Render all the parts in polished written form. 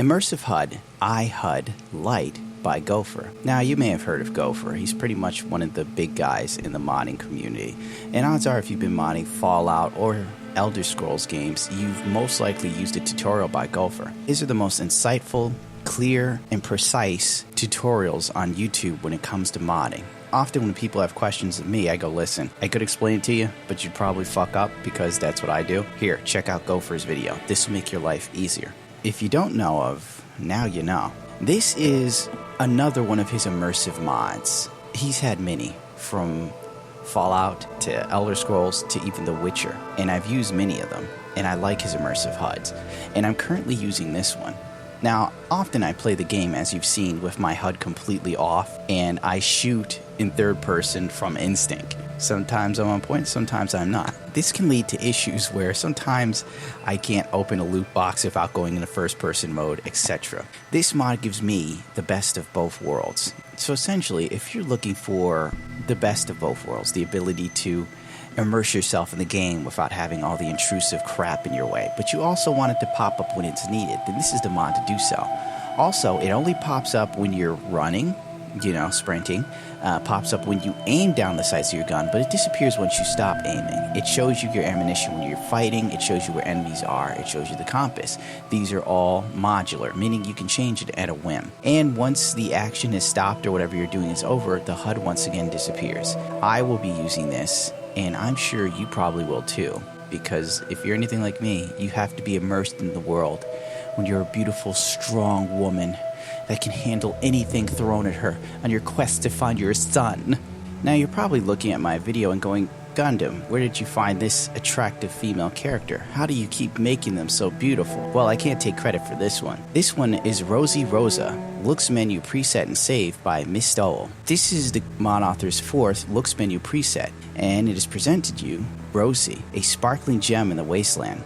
Immersive HUD, iHUD, LITE by Gopher. Now, you may have heard of Gopher. He's pretty much one of the big guys in the modding community. And odds are, if you've been modding Fallout or Elder Scrolls games, you've most likely used a tutorial by Gopher. These are the most insightful, clear, and precise tutorials on YouTube when it comes to modding. Often when people have questions of me, I go, listen, I could explain it to you, but you'd probably fuck up because that's what I do. Here, check out Gopher's video. This will make your life easier. If you don't know of, now you know. This is another one of his immersive mods. He's had many, from Fallout to Elder Scrolls to even The Witcher, and I've used many of them, and I like his immersive HUDs, and I'm currently using this one. Now, often I play the game, as you've seen, with my HUD completely off, and I shoot in third person from instinct. Sometimes I'm on point, sometimes I'm not. This can lead to issues where sometimes I can't open a loot box without going into first person mode, etc. This mod gives me the best of both worlds. So essentially, if you're looking for the best of both worlds, the ability to immerse yourself in the game without having all the intrusive crap in your way, but you also want it to pop up when it's needed, then this is the mod to do so. Also, it only pops up when you're running, sprinting, pops up when you aim down the sights of your gun, but it disappears once you stop aiming. It shows you your ammunition when you're fighting, it shows you where enemies are, it shows you the compass. These are all modular, meaning you can change it at a whim. And once the action is stopped or whatever you're doing is over, the HUD once again disappears. I will be using this, and I'm sure you probably will too, because if you're anything like me, you have to be immersed in the world when you're a beautiful, strong woman that can handle anything thrown at her on your quest to find your son. Now, you're probably looking at my video and going, Gundam, where did you find this attractive female character? How do you keep making them so beautiful? Well, I can't take credit for this one. This one is Rosa, LooksMenu preset and save by Mystolle. This is the mod author's fourth LooksMenu preset, and it has presented you Rosy, a sparkling gem in the wasteland.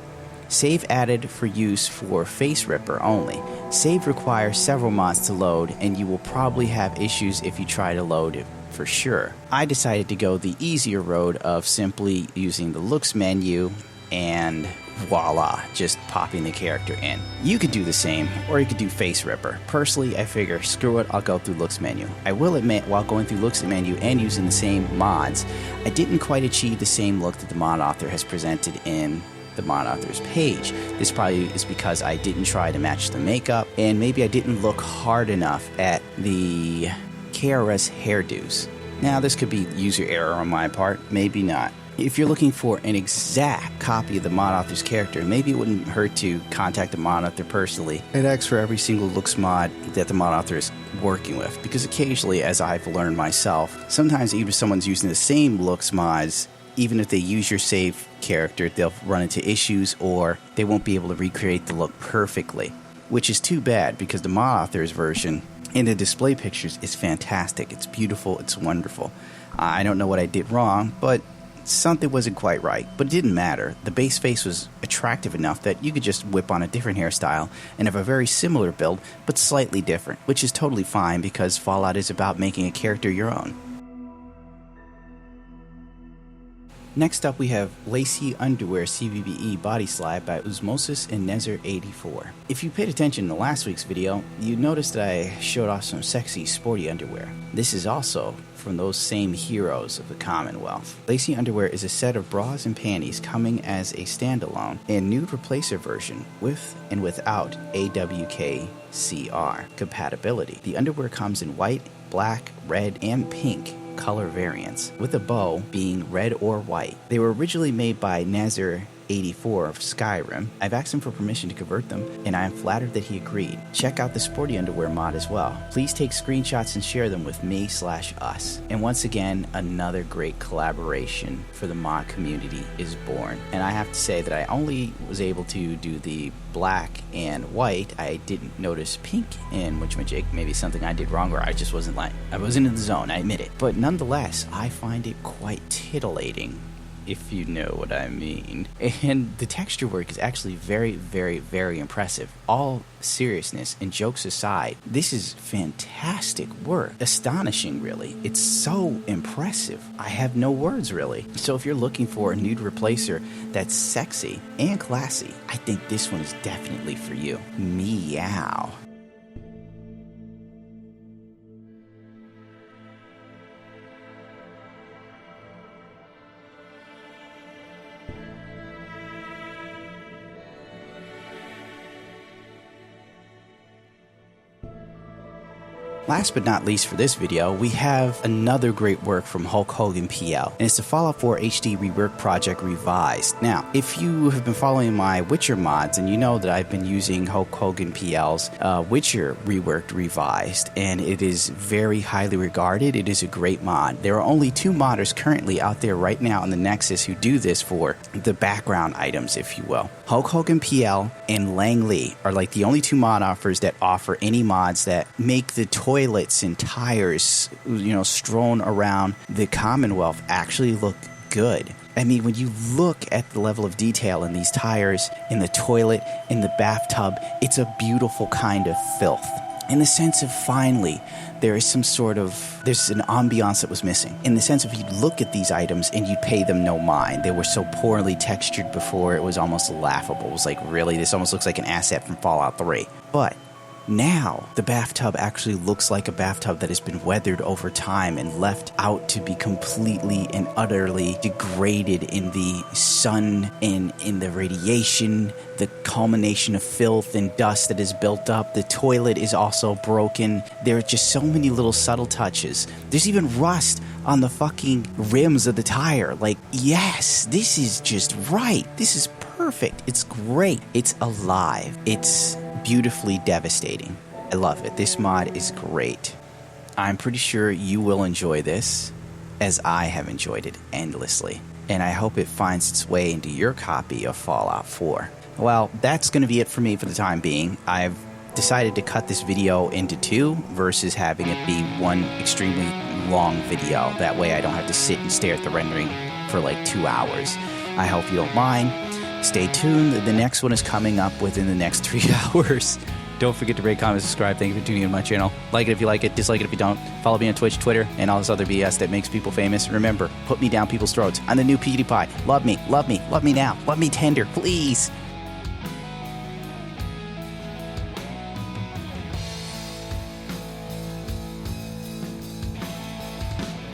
Save added for use for Face Ripper only. Save requires several mods to load, and you will probably have issues if you try to load it for sure. I decided to go the easier road of simply using the Looks menu and voila, just popping the character in. You could do the same, or you could do Face Ripper. Personally, I figure, screw it, I'll go through Looks menu. I will admit, while going through Looks menu and using the same mods, I didn't quite achieve the same look that the mod author has presented in the mod author's page. This probably is because I didn't try to match the makeup, and maybe I didn't look hard enough at the KRS hairdos. Now, this could be user error on my part, maybe not. If you're looking for an exact copy of the mod author's character, maybe it wouldn't hurt to contact the mod author personally and ask for every single looks mod that the mod author is working with, because occasionally, as I've learned myself, sometimes even if someone's using the same looks mods, even if they use your save character, they'll run into issues or they won't be able to recreate the look perfectly, which is too bad because the mod author's version in the display pictures is fantastic. It's beautiful. It's wonderful. I don't know what I did wrong, but something wasn't quite right. But it didn't matter. The base face was attractive enough that you could just whip on a different hairstyle and have a very similar build, but slightly different, which is totally fine because Fallout is about making a character your own. Next up, we have Lacy Underwear CBBE BodySlide by Osmosis and Nether84. If you paid attention to last week's video, you noticed that I showed off some sexy, sporty underwear. This is also from those same heroes of the Commonwealth. Lacy Underwear is a set of bras and panties coming as a standalone and nude replacer version with and without AWK-CR compatibility. The underwear comes in white, black, red, and pink color variants, with a bow being red or white. They were originally made by Nether84 of Skyrim. I've asked him for permission to convert them, and I am flattered that he agreed. Check out the sporty underwear mod as well. Please take screenshots and share them with me/us. And once again, another great collaboration for the mod community is born. And I have to say that I only was able to do the black and white. I didn't notice pink in Witchmajig. Maybe something I did wrong, or I just wasn't in the zone, I admit it. But nonetheless, I find it quite titillating if you know what I mean. And the texture work is actually very, very, very impressive. All seriousness and jokes aside, this is fantastic work. Astonishing, really. It's so impressive. I have no words, really. So if you're looking for a nude replacer that's sexy and classy, I think this one is definitely for you. Meow. Last but not least for this video, we have another great work from Hulk Hogan PL, and it's the Fallout 4 HD Rework Project Revised. Now, if you have been following my Witcher mods, and you know that I've been using Hulk Hogan PL's Witcher Reworked Revised, and it is very highly regarded. It is a great mod. There are only 2 modders currently out there right now on the Nexus who do this for the background items, if you will. Hulk Hogan PL and Langley are like the only 2 mod offers that offer any mods that make the toilets and tires, strewn around the Commonwealth actually look good. I mean, when you look at the level of detail in these tires, in the toilet, in the bathtub, it's a beautiful kind of filth. In the sense of finally, there's an ambiance that was missing. In the sense of you'd look at these items and you'd pay them no mind. They were so poorly textured before, it was almost laughable. It was like, really, this almost looks like an asset from Fallout 3. But now, the bathtub actually looks like a bathtub that has been weathered over time and left out to be completely and utterly degraded in the sun and in the radiation, the culmination of filth and dust that is built up. The toilet is also broken. There are just so many little subtle touches. There's even rust on the fucking rims of the tire. Like, yes, this is just right. This is perfect. It's great. It's alive. It's beautifully devastating. I love it. This mod is great. I'm pretty sure you will enjoy this as I have enjoyed it endlessly. And I hope it finds its way into your copy of Fallout 4. Well, that's going to be it for me for the time being. I've decided to cut this video into 2 versus having it be one extremely long video. That way I don't have to sit and stare at the rendering for like 2 hours. I hope you don't mind. Stay tuned. The next one is coming up within the next 3 hours. Don't forget to rate, comment, subscribe. Thank you for tuning in to my channel. Like it if you like it. Dislike it if you don't. Follow me on Twitch, Twitter, and all this other BS that makes people famous. Remember, put me down people's throats. I'm the new PewDiePie. Love me. Love me. Love me now. Love me tender. Please.